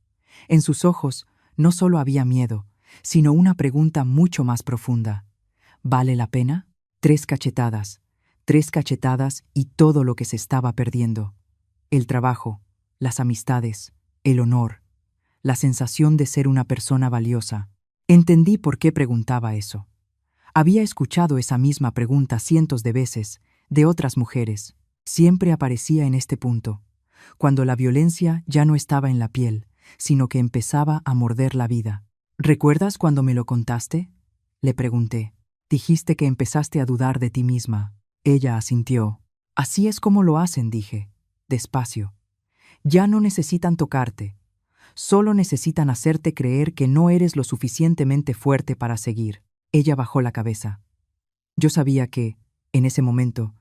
En sus ojos no solo había miedo, sino una pregunta mucho más profunda. ¿Vale la pena? 3 cachetadas y todo lo que se estaba perdiendo. El trabajo, las amistades, el honor, la sensación de ser una persona valiosa. Entendí por qué preguntaba eso. Había escuchado esa misma pregunta cientos de veces, de otras mujeres. Siempre aparecía en este punto, cuando la violencia ya no estaba en la piel, sino que empezaba a morder la vida. ¿Recuerdas cuando me lo contaste? Le pregunté. Dijiste que empezaste a dudar de ti misma. Ella asintió. Así es como lo hacen, dije, despacio. Ya no necesitan tocarte. Solo necesitan hacerte creer que no eres lo suficientemente fuerte para seguir. Ella bajó la cabeza. Yo sabía que, en ese momento,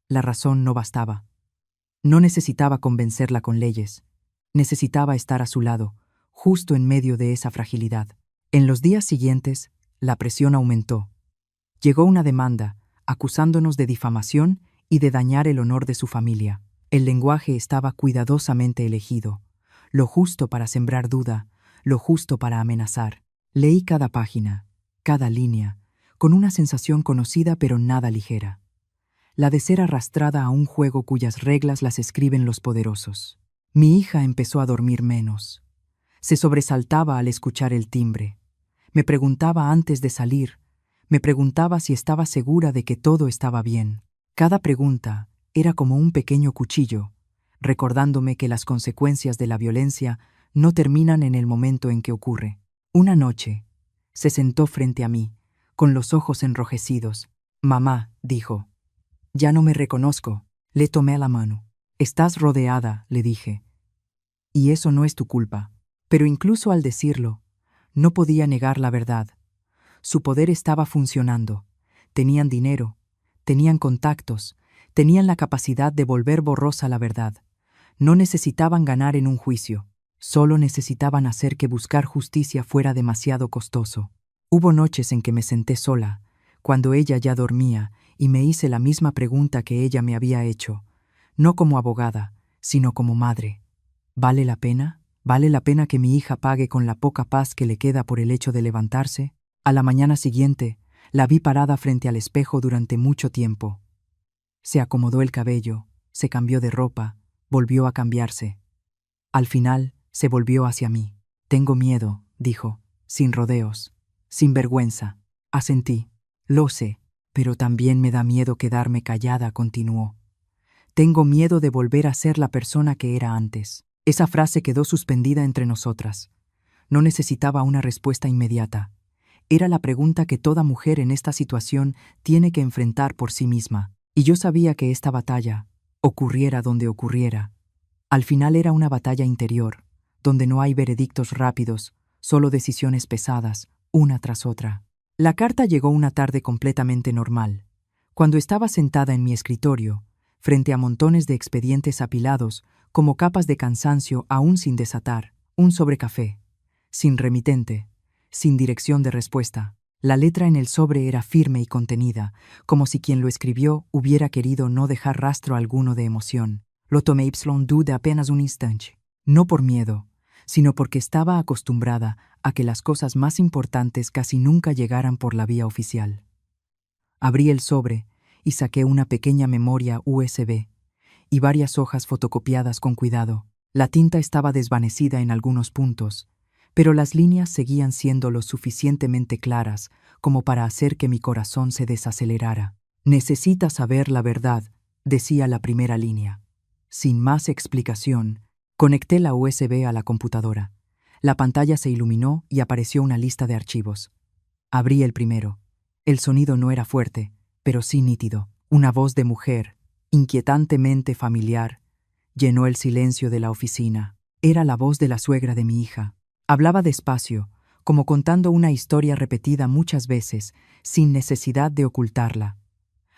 la razón no bastaba. No necesitaba convencerla con leyes. Necesitaba estar a su lado, justo en medio de esa fragilidad. En los días siguientes, la presión aumentó. Llegó una demanda, acusándonos de difamación y de dañar el honor de su familia. El lenguaje estaba cuidadosamente elegido, lo justo para sembrar duda, lo justo para amenazar. Leí cada página, cada línea, con una sensación conocida pero nada ligera. La de ser arrastrada a un juego cuyas reglas las escriben los poderosos. Mi hija empezó a dormir menos. Se sobresaltaba al escuchar el timbre. Me preguntaba antes de salir. Me preguntaba si estaba segura de que todo estaba bien. Cada pregunta era como un pequeño cuchillo, recordándome que las consecuencias de la violencia no terminan en el momento en que ocurre. Una noche, se sentó frente a mí, con los ojos enrojecidos. «Mamá», dijo, «ya no me reconozco». Le tomé la mano. «Estás rodeada», le dije. «Y eso no es tu culpa». Pero incluso al decirlo, no podía negar la verdad. Su poder estaba funcionando. Tenían dinero, tenían contactos, tenían la capacidad de volver borrosa la verdad. No necesitaban ganar en un juicio, solo necesitaban hacer que buscar justicia fuera demasiado costoso. Hubo noches en que me senté sola, cuando ella ya dormía, y me hice la misma pregunta que ella me había hecho, no como abogada, sino como madre. ¿Vale la pena? ¿Vale la pena que mi hija pague con la poca paz que le queda por el hecho de levantarse? A la mañana siguiente, la vi parada frente al espejo durante mucho tiempo. Se acomodó el cabello, se cambió de ropa, volvió a cambiarse. Al final, se volvió hacia mí. «Tengo miedo», dijo, sin rodeos, sin vergüenza. Asentí. «Lo sé, pero también me da miedo quedarme callada», continuó. «Tengo miedo de volver a ser la persona que era antes». Esa frase quedó suspendida entre nosotras. No necesitaba una respuesta inmediata. Era la pregunta que toda mujer en esta situación tiene que enfrentar por sí misma. Y yo sabía que esta batalla, ocurriera donde ocurriera, al final era una batalla interior, donde no hay veredictos rápidos, solo decisiones pesadas, una tras otra. La carta llegó una tarde completamente normal. Cuando estaba sentada en mi escritorio, frente a montones de expedientes apilados, como capas de cansancio aún sin desatar, un sobrecafé, sin remitente, sin dirección de respuesta. La letra en el sobre era firme y contenida, como si quien lo escribió hubiera querido no dejar rastro alguno de emoción. Lo tomé y dudé apenas un instante. No por miedo, sino porque estaba acostumbrada a que las cosas más importantes casi nunca llegaran por la vía oficial. Abrí el sobre y saqué una pequeña memoria USB y varias hojas fotocopiadas con cuidado. La tinta estaba desvanecida en algunos puntos, pero las líneas seguían siendo lo suficientemente claras como para hacer que mi corazón se desacelerara. «Necesitas saber la verdad», decía la primera línea. Sin más explicación, conecté la USB a la computadora. La pantalla se iluminó y apareció una lista de archivos. Abrí el primero. El sonido no era fuerte, pero sí nítido. Una voz de mujer, inquietantemente familiar, llenó el silencio de la oficina. Era la voz de la suegra de mi hija. Hablaba despacio, como contando una historia repetida muchas veces, sin necesidad de ocultarla.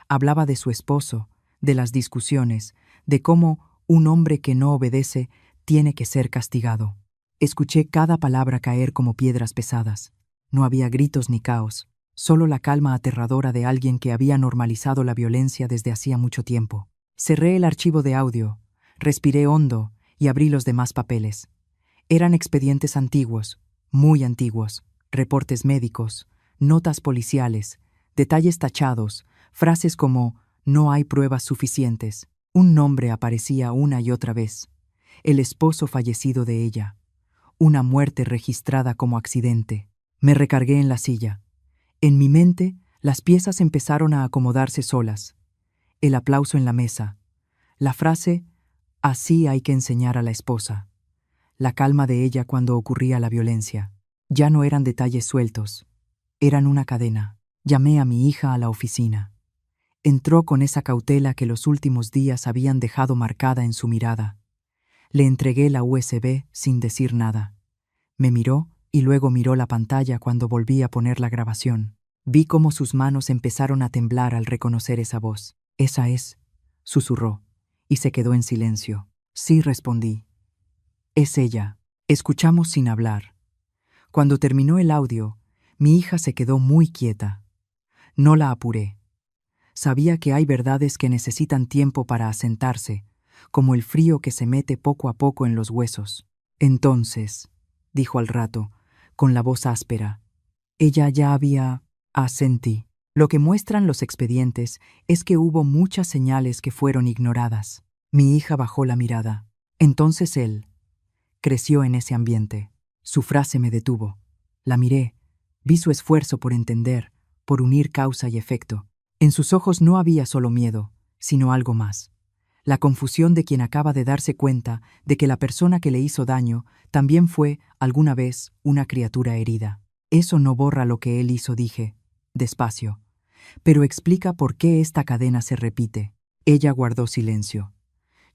Hablaba de su esposo, de las discusiones, de cómo un hombre que no obedece tiene que ser castigado. Escuché cada palabra caer como piedras pesadas. No había gritos ni caos, solo la calma aterradora de alguien que había normalizado la violencia desde hacía mucho tiempo. Cerré el archivo de audio, respiré hondo y abrí los demás papeles. Eran expedientes antiguos, muy antiguos, reportes médicos, notas policiales, detalles tachados, frases como «no hay pruebas suficientes». Un nombre aparecía una y otra vez. El esposo fallecido de ella. Una muerte registrada como accidente. Me recargué en la silla. En mi mente, las piezas empezaron a acomodarse solas. El aplauso en la mesa. La frase «así hay que enseñar a la esposa». La calma de ella cuando ocurría la violencia. Ya no eran detalles sueltos. Eran una cadena. Llamé a mi hija a la oficina. Entró con esa cautela que los últimos días habían dejado marcada en su mirada. Le entregué la USB sin decir nada. Me miró y luego miró la pantalla cuando volví a poner la grabación. Vi cómo sus manos empezaron a temblar al reconocer esa voz. «Esa es», susurró, y se quedó en silencio. «Sí», respondí. «Es ella». Escuchamos sin hablar. Cuando terminó el audio, mi hija se quedó muy quieta. No la apuré. Sabía que hay verdades que necesitan tiempo para asentarse, como el frío que se mete poco a poco en los huesos. «Entonces», dijo al rato, con la voz áspera, «ella ya había...». Asentí. Lo que muestran los expedientes es que hubo muchas señales que fueron ignoradas. Mi hija bajó la mirada. «Entonces él creció en ese ambiente». Su frase me detuvo. La miré. Vi su esfuerzo por entender, por unir causa y efecto. En sus ojos no había solo miedo, sino algo más. La confusión de quien acaba de darse cuenta de que la persona que le hizo daño también fue, alguna vez, una criatura herida. «Eso no borra lo que él hizo», dije, despacio. «Pero explica por qué esta cadena se repite». Ella guardó silencio.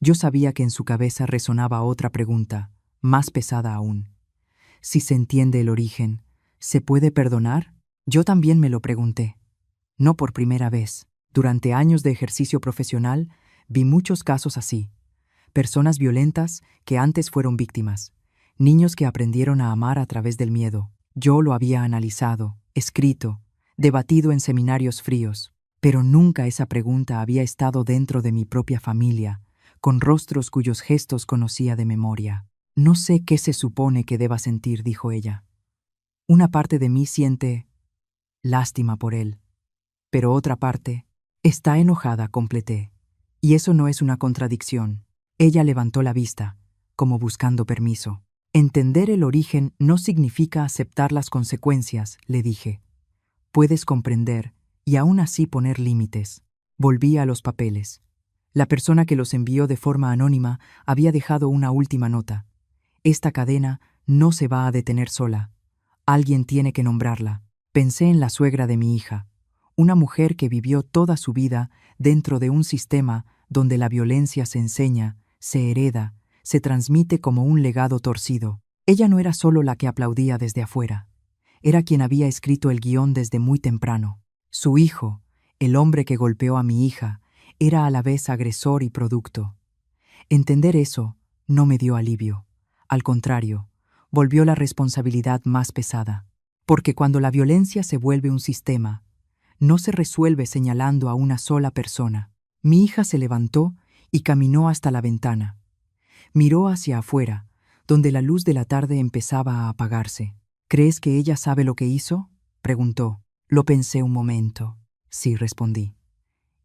Yo sabía que en su cabeza resonaba otra pregunta, más pesada aún. Si se entiende el origen, ¿se puede perdonar? Yo también me lo pregunté. No por primera vez. Durante años de ejercicio profesional, vi muchos casos así. Personas violentas que antes fueron víctimas. Niños que aprendieron a amar a través del miedo. Yo lo había analizado, escrito, debatido en seminarios fríos. Pero nunca esa pregunta había estado dentro de mi propia familia, con rostros cuyos gestos conocía de memoria. «No sé qué se supone que deba sentir», dijo ella. «Una parte de mí siente lástima por él, pero otra parte está enojada», completé. «Y eso no es una contradicción». Ella levantó la vista, como buscando permiso. «Entender el origen no significa aceptar las consecuencias», le dije. «Puedes comprender y aún así poner límites». Volví a los papeles. La persona que los envió de forma anónima había dejado una última nota. «Esta cadena no se va a detener sola. Alguien tiene que nombrarla». Pensé en la suegra de mi hija, una mujer que vivió toda su vida dentro de un sistema donde la violencia se enseña, se hereda, se transmite como un legado torcido. Ella no era solo la que aplaudía desde afuera. Era quien había escrito el guión desde muy temprano. Su hijo, el hombre que golpeó a mi hija, era a la vez agresor y producto. Entender eso no me dio alivio. Al contrario, volvió la responsabilidad más pesada. Porque cuando la violencia se vuelve un sistema, no se resuelve señalando a una sola persona. Mi hija se levantó y caminó hasta la ventana. Miró hacia afuera, donde la luz de la tarde empezaba a apagarse. ¿Crees que ella sabe lo que hizo?, preguntó. Lo pensé un momento. Sí, respondí.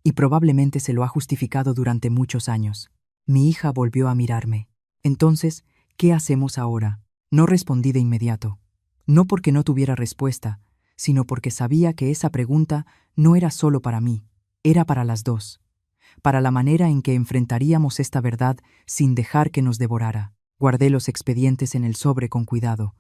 Y probablemente se lo ha justificado durante muchos años. Mi hija volvió a mirarme. Entonces, ¿qué hacemos ahora? No respondí de inmediato. No porque no tuviera respuesta, sino porque sabía que esa pregunta no era solo para mí, era para las dos. Para la manera en que enfrentaríamos esta verdad sin dejar que nos devorara. Guardé los expedientes en el sobre con cuidado,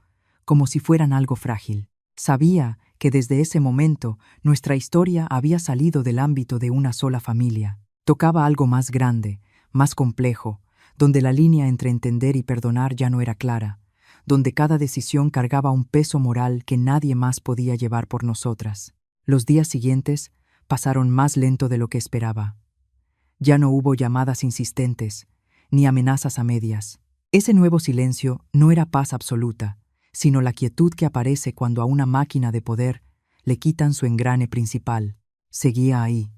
como si fueran algo frágil. Sabía que desde ese momento nuestra historia había salido del ámbito de una sola familia. Tocaba algo más grande, más complejo, donde la línea entre entender y perdonar ya no era clara, donde cada decisión cargaba un peso moral que nadie más podía llevar por nosotras. Los días siguientes pasaron más lento de lo que esperaba. Ya no hubo llamadas insistentes, ni amenazas a medias. Ese nuevo silencio no era paz absoluta, sino la quietud que aparece cuando a una máquina de poder le quitan su engrane principal. Seguía ahí,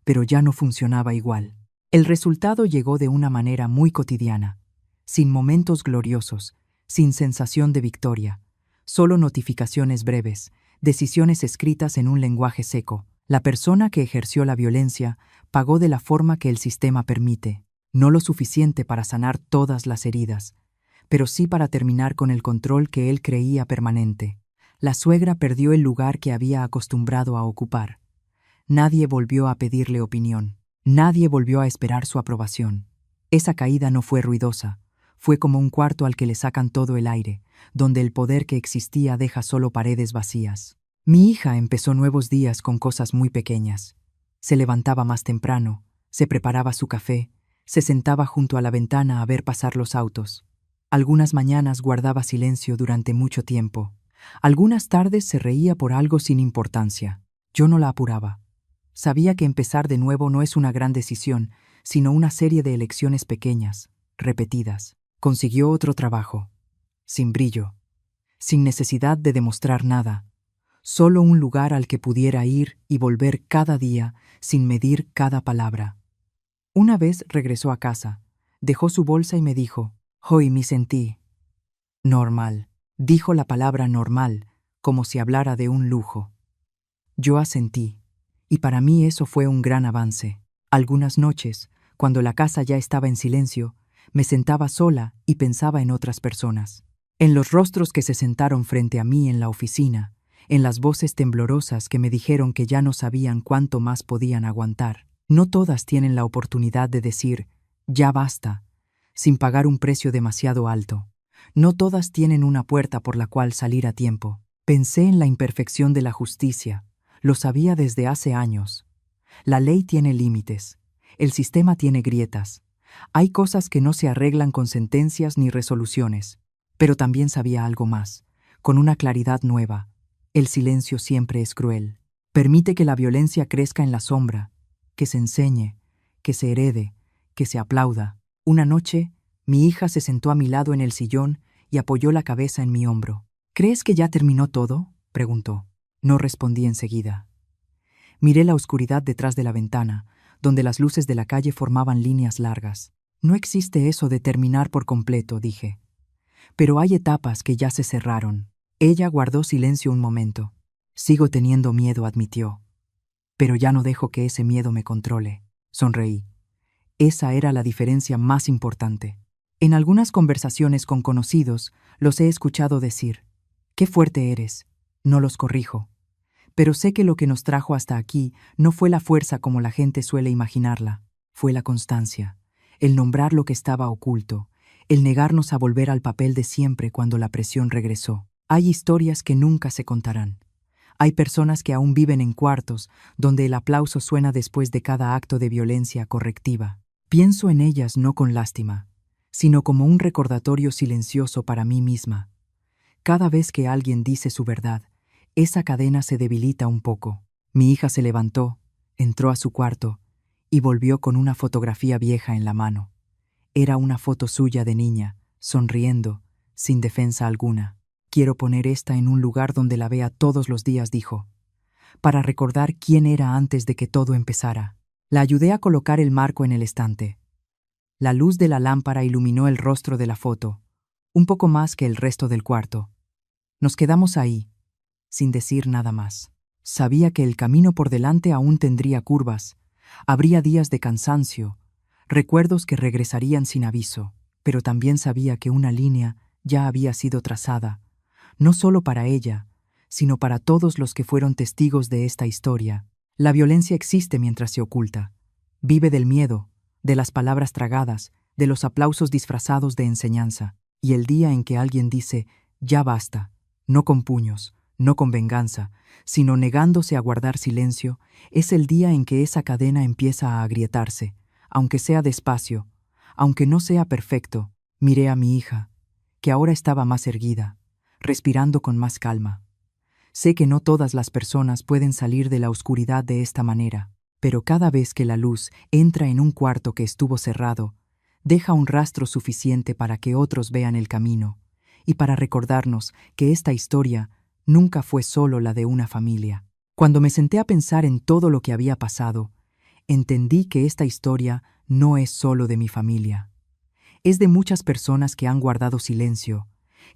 pero ya no funcionaba igual. El resultado llegó de una manera muy cotidiana, sin momentos gloriosos, sin sensación de victoria, solo notificaciones breves, decisiones escritas en un lenguaje seco. La persona que ejerció la violencia pagó de la forma que el sistema permite, no lo suficiente para sanar todas las heridas, pero sí para terminar con el control que él creía permanente. La suegra perdió el lugar que había acostumbrado a ocupar. Nadie volvió a pedirle opinión. Nadie volvió a esperar su aprobación. Esa caída no fue ruidosa. Fue como un cuarto al que le sacan todo el aire, donde el poder que existía deja solo paredes vacías. Mi hija empezó nuevos días con cosas muy pequeñas. Se levantaba más temprano, se preparaba su café, se sentaba junto a la ventana a ver pasar los autos. Algunas mañanas guardaba silencio durante mucho tiempo. Algunas tardes se reía por algo sin importancia. Yo no la apuraba. Sabía que empezar de nuevo no es una gran decisión, sino una serie de elecciones pequeñas, repetidas. Consiguió otro trabajo, sin brillo, sin necesidad de demostrar nada, solo un lugar al que pudiera ir y volver cada día sin medir cada palabra. Una vez regresó a casa, dejó su bolsa y me dijo: «Hoy me sentí normal». Dijo la palabra normal, como si hablara de un lujo. Yo asentí, y para mí eso fue un gran avance. Algunas noches, cuando la casa ya estaba en silencio, me sentaba sola y pensaba en otras personas. En los rostros que se sentaron frente a mí en la oficina, en las voces temblorosas que me dijeron que ya no sabían cuánto más podían aguantar. No todas tienen la oportunidad de decir «ya basta», sin pagar un precio demasiado alto. No todas tienen una puerta por la cual salir a tiempo. Pensé en la imperfección de la justicia. Lo sabía desde hace años. La ley tiene límites. El sistema tiene grietas. Hay cosas que no se arreglan con sentencias ni resoluciones. Pero también sabía algo más, con una claridad nueva. El silencio siempre es cruel. Permite que la violencia crezca en la sombra, que se enseñe, que se herede, que se aplauda. Una noche, mi hija se sentó a mi lado en el sillón y apoyó la cabeza en mi hombro. «¿Crees que ya terminó todo?», preguntó. No respondí enseguida. Miré la oscuridad detrás de la ventana, donde las luces de la calle formaban líneas largas. «No existe eso de terminar por completo», dije. «Pero hay etapas que ya se cerraron». Ella guardó silencio un momento. «Sigo teniendo miedo», admitió. «Pero ya no dejo que ese miedo me controle». Sonreí. Esa era la diferencia más importante. En algunas conversaciones con conocidos los he escuchado decir: «Qué fuerte eres». No los corrijo. Pero sé que lo que nos trajo hasta aquí no fue la fuerza como la gente suele imaginarla. Fue la constancia, el nombrar lo que estaba oculto, el negarnos a volver al papel de siempre cuando la presión regresó. Hay historias que nunca se contarán. Hay personas que aún viven en cuartos donde el aplauso suena después de cada acto de violencia correctiva. Pienso en ellas no con lástima, sino como un recordatorio silencioso para mí misma. Cada vez que alguien dice su verdad, esa cadena se debilita un poco. Mi hija se levantó, entró a su cuarto y volvió con una fotografía vieja en la mano. Era una foto suya de niña, sonriendo, sin defensa alguna. Quiero poner esta en un lugar donde la vea todos los días, dijo, para recordar quién era antes de que todo empezara. La ayudé a colocar el marco en el estante. La luz de la lámpara iluminó el rostro de la foto, un poco más que el resto del cuarto. Nos quedamos ahí, sin decir nada más. Sabía que el camino por delante aún tendría curvas, habría días de cansancio, recuerdos que regresarían sin aviso, pero también sabía que una línea ya había sido trazada, no solo para ella, sino para todos los que fueron testigos de esta historia. La violencia existe mientras se oculta. Vive del miedo, de las palabras tragadas, de los aplausos disfrazados de enseñanza. Y el día en que alguien dice, ya basta, no con puños, no con venganza, sino negándose a guardar silencio, es el día en que esa cadena empieza a agrietarse, aunque sea despacio, aunque no sea perfecto. Miré a mi hija, que ahora estaba más erguida, respirando con más calma. Sé que no todas las personas pueden salir de la oscuridad de esta manera, pero cada vez que la luz entra en un cuarto que estuvo cerrado, deja un rastro suficiente para que otros vean el camino y para recordarnos que esta historia nunca fue solo la de una familia. Cuando me senté a pensar en todo lo que había pasado, entendí que esta historia no es solo de mi familia. Es de muchas personas que han guardado silencio,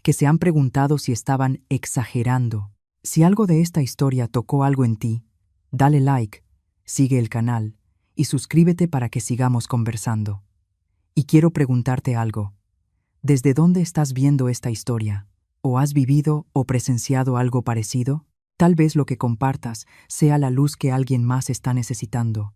que se han preguntado si estaban exagerando. Si algo de esta historia tocó algo en ti, dale like, sigue el canal y suscríbete para que sigamos conversando. Y quiero preguntarte algo. ¿Desde dónde estás viendo esta historia? ¿O has vivido o presenciado algo parecido? Tal vez lo que compartas sea la luz que alguien más está necesitando.